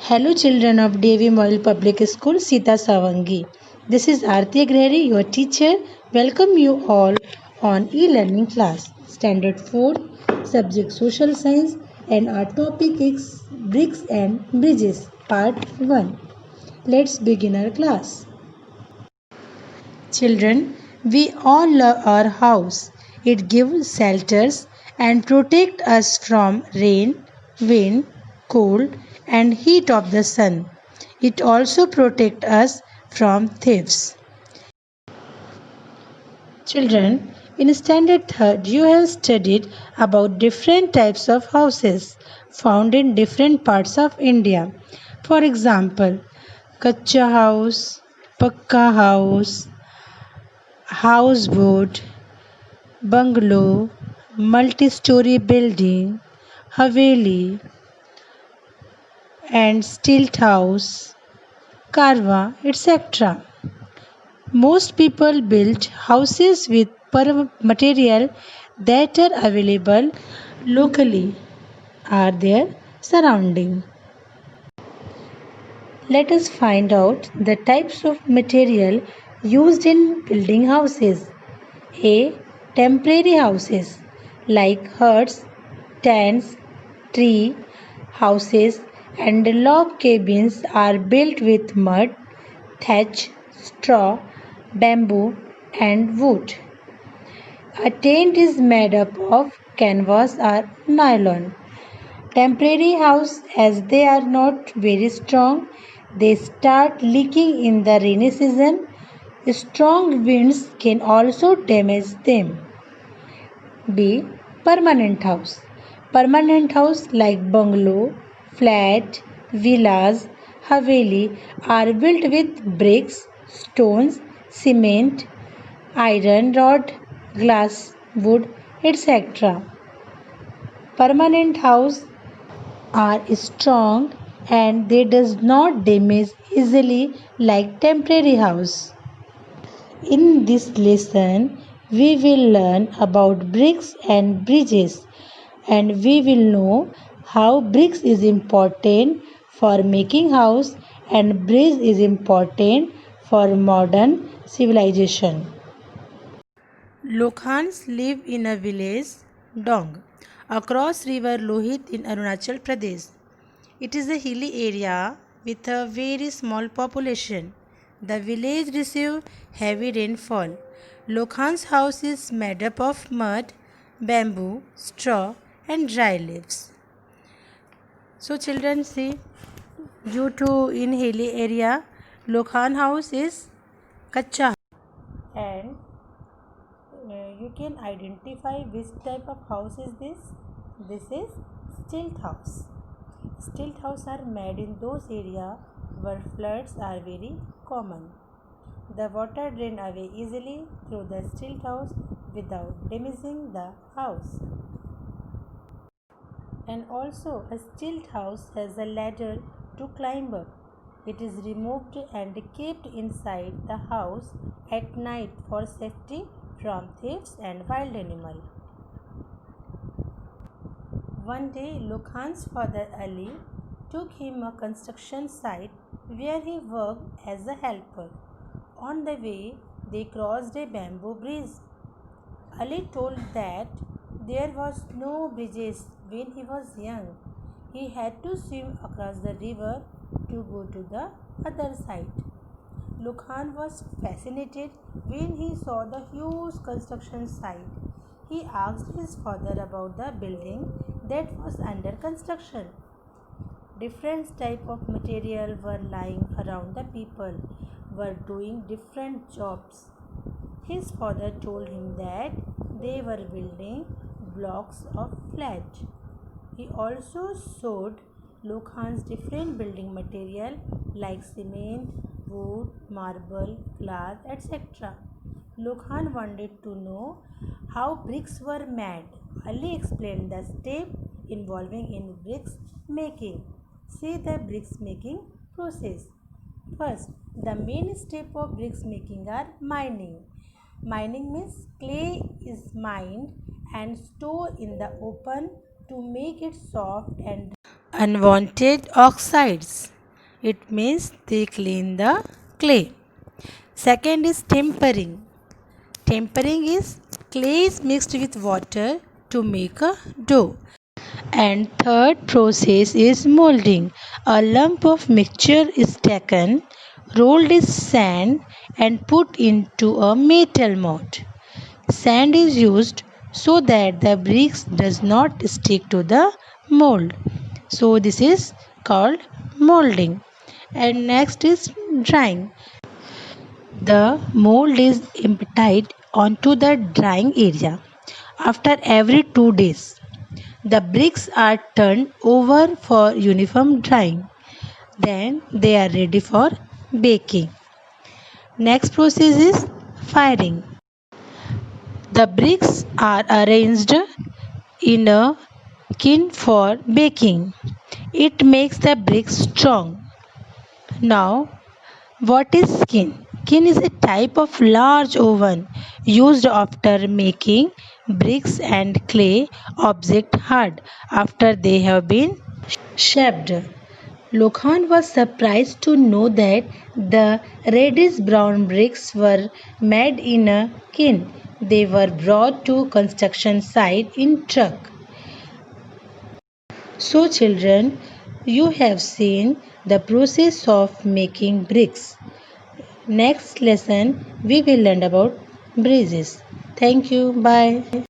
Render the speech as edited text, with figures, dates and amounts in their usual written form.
Hello children of DAV Model Public School Sita Savangi. This is Aarti Agrahari, your teacher. Welcome you all on e-learning class. Standard 4, subject social science, and our topic is bricks and bridges, part 1. Let's begin our class. Children, we all love our house. It gives shelters and protect us from rain, wind, cold and heat of the sun. It also protects us from thieves. Children, in standard 3rd you have studied about different types of houses found in different parts of India. For example, Kacha house, Pakka house, houseboat, bungalow, multi-story building, haveli and stilt house, karwa, etc. Most people build houses with material that are available locally are their surrounding. Let us find out the types of material used in building houses. A. Temporary houses like huts, tents, tree houses and log cabins are built with mud, thatch, straw, bamboo and wood. A tent is made up of canvas or nylon. Temporary house, as they are not very strong, they start leaking in the rainy season. Strong winds can also damage them. B. Permanent house. Permanent house like bungalow, flat, villas, haveli are built with bricks, stones, cement, iron rod, glass, wood, etc. Permanent house are strong and they does not damage easily like temporary house. In this lesson, we will learn about bricks and bridges and we will know how bricks is important for making house and bridge is important for modern civilization. Lokhans live in a village, Dong, across river Lohit in Arunachal Pradesh. It is a hilly area with a very small population. The village receives heavy rainfall. Lokhan's house is made up of mud, bamboo, straw and dry leaves. So children see, due to in hilly area, Lokhan house is kacha and you can identify which type of house is this. This is stilt house. Stilt houses are made in those areas where floods are very common. The water drains away easily through the stilt house without damaging the house. And also a stilt house has a ladder to climb up. It is removed and kept inside the house at night for safety from thieves and wild animals. One day, Lokhan's father Ali took him a construction site where he worked as a helper. On the way, they crossed a bamboo bridge. Ali told that there was no bridges when he was young. He had to swim across the river to go to the other side. Lokhan was fascinated when he saw the huge construction site. He asked his father about the building that was under construction. Different type of material were lying around. The people were doing different jobs. His father told him that they were building blocks of flat. He also showed Lokhan's different building material like cement, wood, marble, glass, etc. Lokhan wanted to know how bricks were made. Ali explained the step involving in bricks making. See the bricks making process. First, the main step of bricks making are mining. Mining means clay is mined and stored in the open to make it soft and unwanted oxides. It means they clean the clay. Second is tempering. Tempering is clay is mixed with water to make a dough. And third process is molding. A lump of mixture is taken, rolled in sand and put into a metal mold. Sand is used so that the bricks does not stick to the mold. So this is called molding. And next is drying. The mold is emptied onto the drying area. After every 2 days, the bricks are turned over for uniform drying. Then they are ready for baking. Next process is firing. The bricks are arranged in a kiln for baking. It makes the bricks strong. Now, what is kiln? Kiln is a type of large oven used after making bricks and clay objects hard after they have been shaped. Lokhan was surprised to know that the reddish brown bricks were made in a kiln. They were brought to construction site in truck. So children, you have seen the process of making bricks. Next lesson we will learn about bridges. Thank you. Bye.